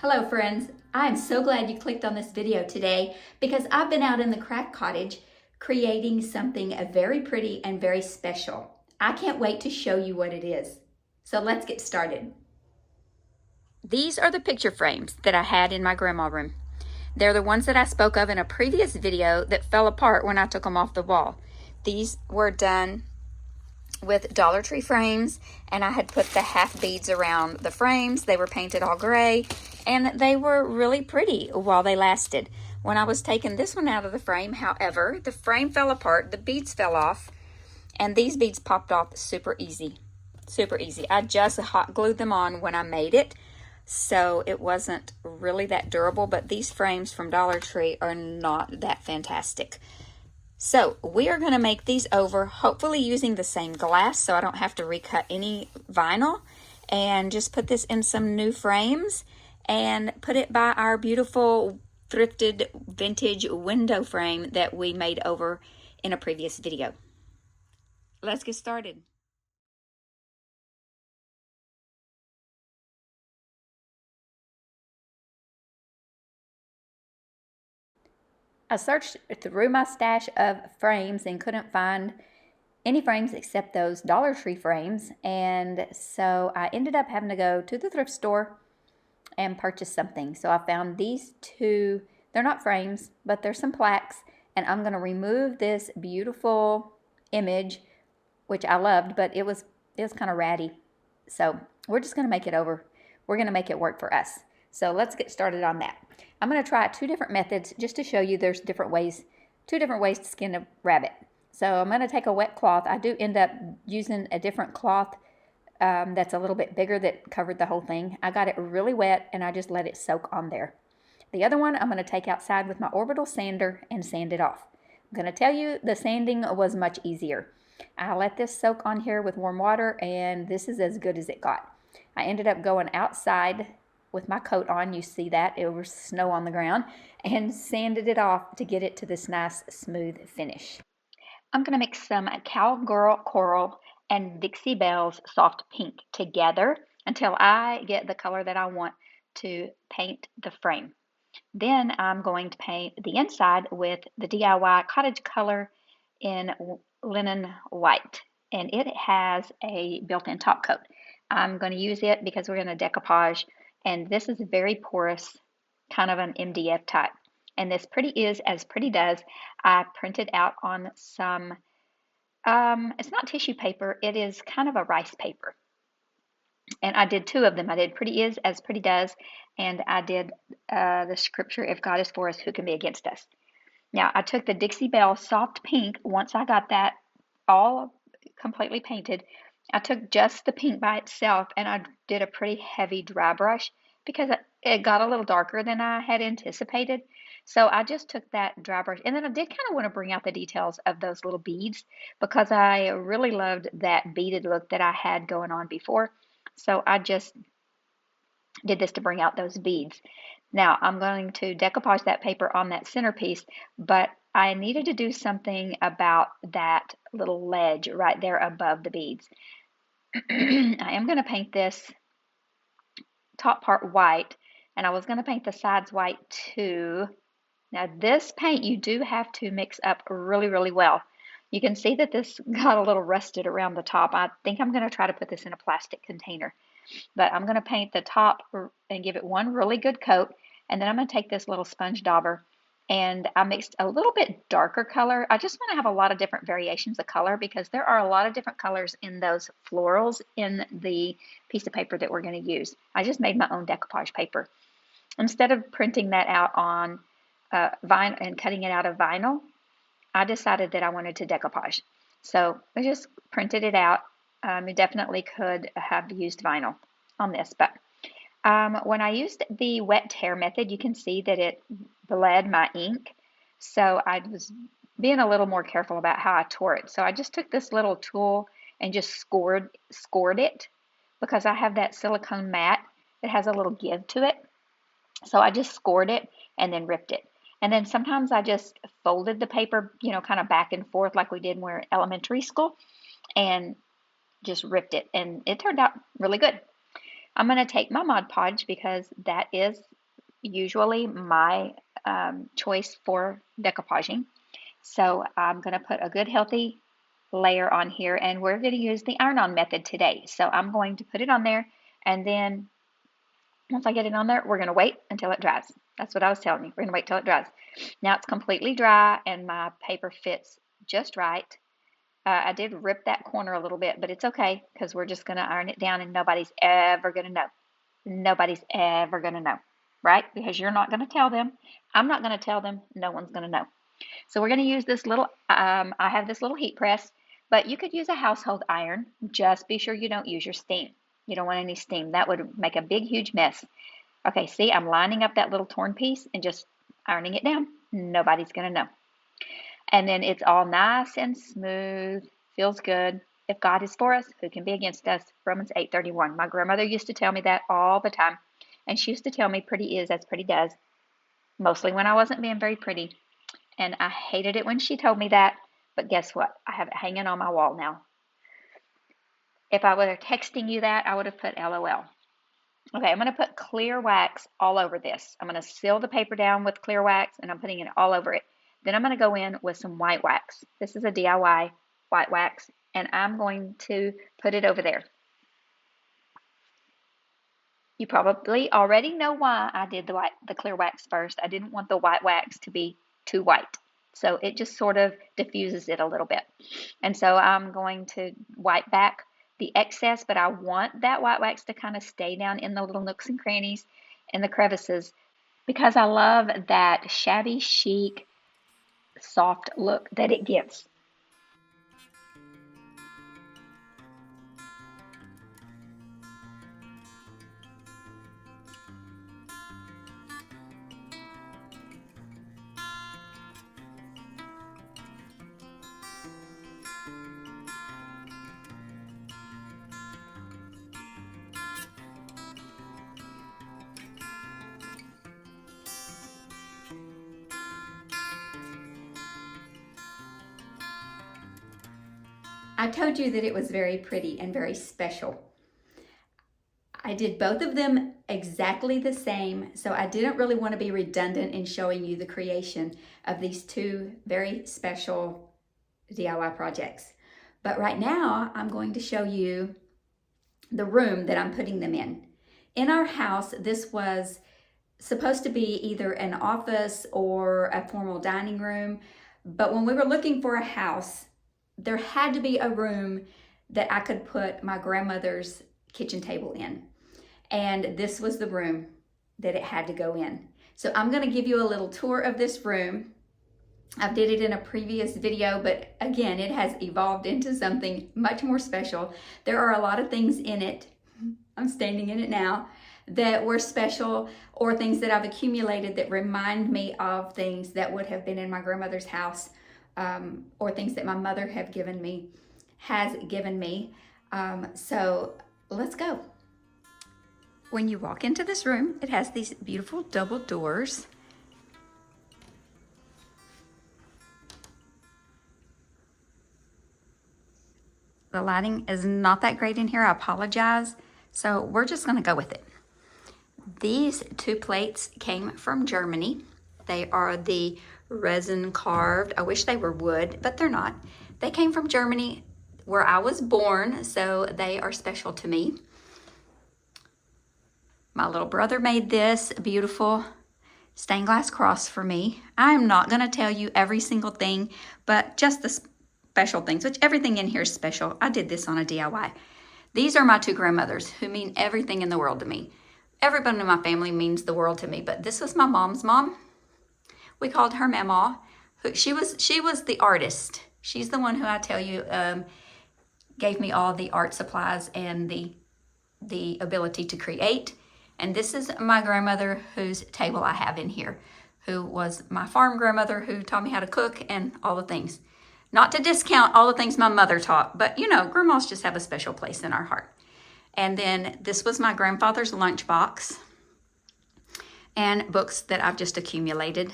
Hello friends, I'm so glad you clicked on this video today because I've been out in the craft cottage creating something very pretty and very special. I can't wait to show you what it is. So let's get started. These are the picture frames that I had in my grandma room. They're the ones that I spoke of in a previous video that fell apart when I took them off the wall. These were done with Dollar Tree frames, and I had put the half beads around the frames. They were painted all gray, and they were really pretty while they lasted. When I was taking this one out of the frame, however, the frame fell apart, the beads fell off, and these beads popped off super easy. Super easy. I just hot glued them on when I made it, so it wasn't really that durable, but these frames from Dollar Tree are not that fantastic. So we are going to make these over, hopefully using the same glass so I don't have to recut any vinyl, and just put this in some new frames and put it by our beautiful thrifted vintage window frame that we made over in a previous video. Let's get started. I searched through my stash of frames and couldn't find any frames except those Dollar Tree frames, and so I ended up having to go to the thrift store and purchase something. So I found these two. They're not frames, but they're some plaques, and I'm going to remove this beautiful image, which I loved, but it was kind of ratty. So we're just going to make it over. We're going to make it work for us. So let's get started on that. I'm going to try two different methods just to show you there's two different ways to skin a rabbit. So I'm going to take a wet cloth. I do end up using a different cloth that's a little bit bigger that covered the whole thing. I got it really wet and I just let it soak on there. The other one I'm going to take outside with my orbital sander and sand it off. I'm going to tell you the sanding was much easier. I let this soak on here with warm water, and this is as good as it got. I ended up going outside with my coat on, you see that, it was snow on the ground, and sanded it off to get it to this nice smooth finish. I'm going to mix some Cowgirl Coral and Dixie Belle's Soft Pink together until I get the color that I want to paint the frame. Then I'm going to paint the inside with the DIY Cottage Color in Linen White, and it has a built-in top coat. I'm going to use it because we're going to decoupage, and this is very porous, kind of an MDF type. And this pretty is as pretty does. I printed out on some, it's not tissue paper, it is kind of a rice paper. And I did two of them. I did pretty is as pretty does, and I did the scripture, if God is for us, who can be against us? Now, I took the Dixie Belle Soft Pink. Once I got that all completely painted, I took just the pink by itself, and I did a pretty heavy dry brush because it got a little darker than I had anticipated. So I just took that dry brush, and then I did kind of want to bring out the details of those little beads because I really loved that beaded look that I had going on before. So I just did this to bring out those beads. Now I'm going to decoupage that paper on that centerpiece, but I needed to do something about that little ledge right there above the beads. I am going to paint this top part white, and I was going to paint the sides white too. Now this paint you do have to mix up really, really well. You can see that this got a little rusted around the top. I think I'm going to try to put this in a plastic container. But I'm going to paint the top and give it one really good coat, and then I'm going to take this little sponge dauber, and I mixed a little bit darker color. I just want to have a lot of different variations of color because there are a lot of different colors in those florals in the piece of paper that we're going to use. I just made my own decoupage paper. Instead of printing that out on vinyl and cutting it out of vinyl, I decided that I wanted to decoupage. So I just printed it out. You definitely could have used vinyl on this, but when I used the wet tear method, you can see that it bled my ink. So I was being a little more careful about how I tore it. So I just took this little tool and just scored it because I have that silicone mat that has a little give to it. So I just scored it and then ripped it. And then sometimes I just folded the paper, you know, kind of back and forth like we did when we were in elementary school, and just ripped it, and it turned out really good. I'm going to take my Mod Podge because that is usually my choice for decoupaging. So I'm going to put a good healthy layer on here, and we're going to use the iron-on method today. So I'm going to put it on there, and then once I get it on there, we're going to wait until it dries. That's what I was telling you. We're going to wait till it dries. Now it's completely dry, and my paper fits just right. I did rip that corner a little bit, but it's okay because we're just going to iron it down, and nobody's ever going to know. Nobody's ever going to know, right? Because you're not going to tell them. I'm not going to tell them. No one's going to know. So we're going to use this little, I have this little heat press, but you could use a household iron. Just be sure you don't use your steam. You don't want any steam. That would make a big, huge mess. Okay, see, I'm lining up that little torn piece and just ironing it down. Nobody's going to know. And then it's all nice and smooth, feels good. If God is for us, who can be against us? Romans 8:31. My grandmother used to tell me that all the time. And she used to tell me pretty is as pretty does, mostly when I wasn't being very pretty. And I hated it when she told me that, but guess what? I have it hanging on my wall now. If I were texting you that, I would have put LOL. Okay, I'm going to put clear wax all over this. I'm going to seal the paper down with clear wax, and I'm putting it all over it. Then I'm going to go in with some white wax. This is a DIY white wax, and I'm going to put it over there. You probably already know why I did the clear wax first. I didn't want the white wax to be too white. So it just sort of diffuses it a little bit. And so I'm going to wipe back the excess, but I want that white wax to kind of stay down in the little nooks and crannies and the crevices because I love that shabby chic, soft look that it gives. I told you that it was very pretty and very special. I did both of them exactly the same, so I didn't really want to be redundant in showing you the creation of these two very special DIY projects. But right now, I'm going to show you the room that I'm putting them in. In our house, this was supposed to be either an office or a formal dining room, but when we were looking for a house, there had to be a room that I could put my grandmother's kitchen table in. And this was the room that it had to go in. So I'm going to give you a little tour of this room. I did it in a previous video, but again, it has evolved into something much more special. There are a lot of things in it, I'm standing in it now, that were special or things that I've accumulated that remind me of things that would have been in my grandmother's house, or things that my mother has given me. So let's go. When you walk into this room, it has these beautiful double doors. The lighting is not that great in here, I apologize. So we're just gonna go with it. These two plates came from Germany. They are the resin carved. I wish they were wood, but they're not. They came from Germany where I was born, so they are special to me. My little brother made this beautiful stained glass cross for me. I am not going to tell you every single thing, but just the special things, which everything in here is special. I did this on a DIY. These are my two grandmothers who mean everything in the world to me. Everybody in my family means the world to me, but this was my mom's mom. We called her Mama. She was the artist. She's the one who I tell you gave me all the art supplies and the ability to create. And this is my grandmother whose table I have in here, who was my farm grandmother who taught me how to cook and all the things. Not to discount all the things my mother taught, but you know, grandmas just have a special place in our heart. And then this was my grandfather's lunchbox and books that I've just accumulated.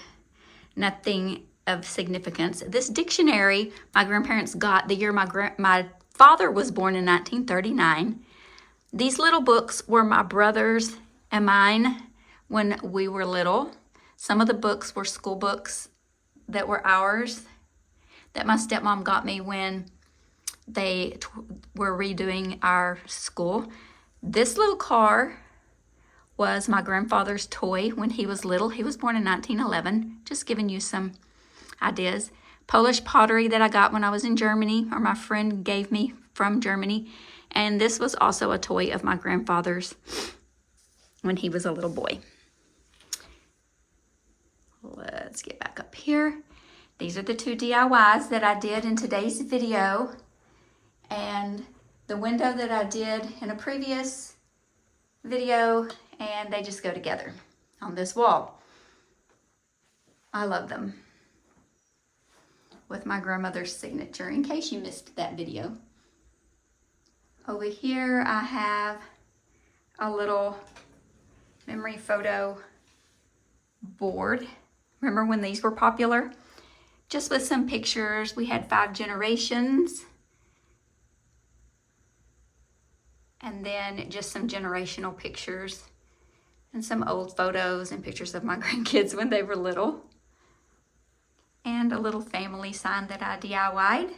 Nothing of significance. This dictionary my grandparents got the year my father was born in 1939. These little books were my brother's and mine when we were little. Some of the books were school books that were ours, that my stepmom got me when they were redoing our school. This little car was my grandfather's toy when he was little. He was born in 1911, just giving you some ideas. Polish pottery that I got when I was in Germany, or my friend gave me from Germany. And this was also a toy of my grandfather's when he was a little boy. Let's get back up here. These are the 2 DIYs that I did in today's video. And the window that I did in a previous video, and they just go together on this wall. I love them. With my grandmother's signature, in case you missed that video. Over here I have a little memory photo board. Remember when these were popular? Just with some pictures. We had 5 generations. And then just some generational pictures and some old photos and pictures of my grandkids when they were little. And a little family sign that I DIY'd.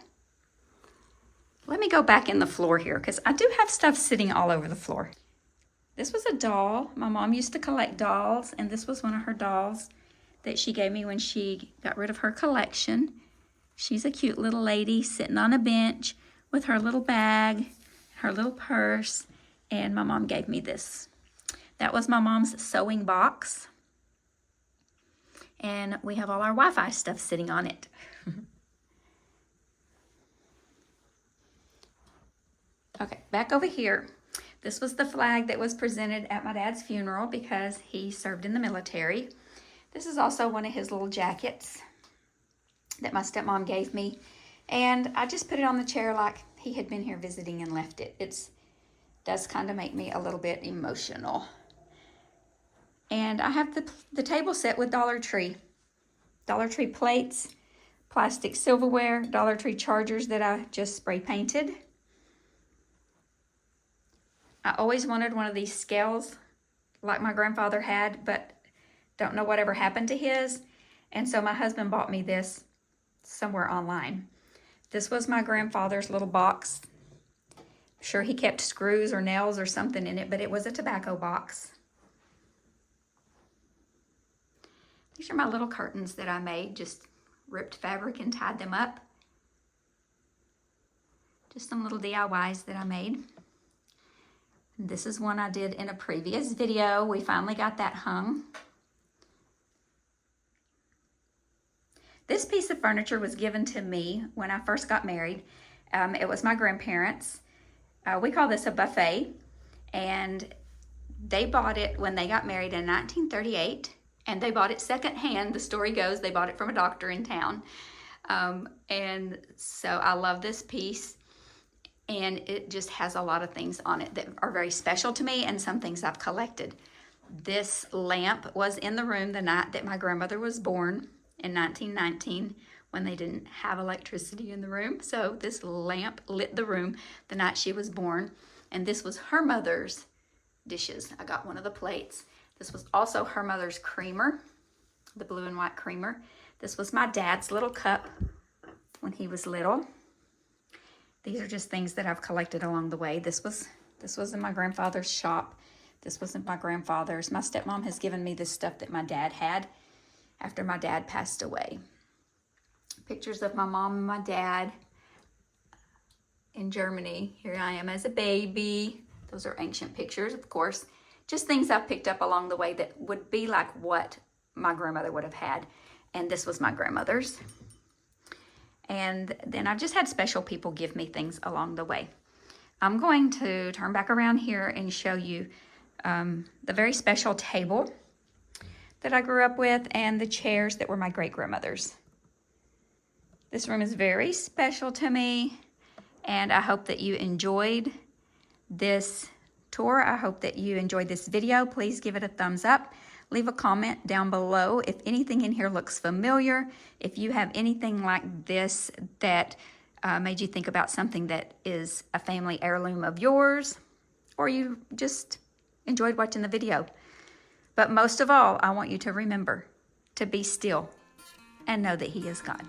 Let me go back in the floor here because I do have stuff sitting all over the floor. This was a doll. My mom used to collect dolls, and this was one of her dolls that she gave me when she got rid of her collection. She's a cute little lady sitting on a bench with her little bag, her little purse, and my mom gave me this. That was my mom's sewing box. And we have all our Wi-Fi stuff sitting on it. Okay, back over here. This was the flag that was presented at my dad's funeral because he served in the military. This is also one of his little jackets that my stepmom gave me. And I just put it on the chair like he had been here visiting and left it. It does kind of make me a little bit emotional. And I have the table set with Dollar Tree. Dollar Tree plates, plastic silverware, Dollar Tree chargers that I just spray painted. I always wanted one of these scales like my grandfather had, but don't know whatever happened to his. And so my husband bought me this somewhere online. This was my grandfather's little box. I'm sure he kept screws or nails or something in it, but it was a tobacco box. These are my little curtains that I made, just ripped fabric and tied them up. Just some little DIYs that I made. This is one I did in a previous video. We finally got that hung. This piece of furniture was given to me when I first got married. It was my grandparents. We call this a buffet, and they bought it when they got married in 1938, and they bought it secondhand. The story goes they bought it from a doctor in town. And so I love this piece. And it just has a lot of things on it that are very special to me and some things I've collected. This lamp was in the room the night that my grandmother was born in 1919 when they didn't have electricity in the room. So this lamp lit the room the night she was born. And this was her mother's dishes. I got one of the plates. This was also her mother's creamer, the blue and white creamer. This was my dad's little cup when he was little. These are just things that I've collected along the way. This was in my grandfather's shop. This wasn't my grandfather's. My stepmom has given me this stuff that my dad had after my dad passed away. Pictures of my mom and my dad in Germany. Here I am as a baby. Those are ancient pictures, of course. Just things I've picked up along the way that would be like what my grandmother would have had. And this was my grandmother's. And then I've just had special people give me things along the way. I'm going to turn back around here and show you the very special table that I grew up with and the chairs that were my great-grandmother's. This room is very special to me, and I hope that you enjoyed this tour. I hope that you enjoyed this video. Please give it a thumbs up. Leave a comment down below if anything in here looks familiar, if you have anything like this that made you think about something that is a family heirloom of yours, or you just enjoyed watching the video. But most of all, I want you to remember to be still and know that He is God.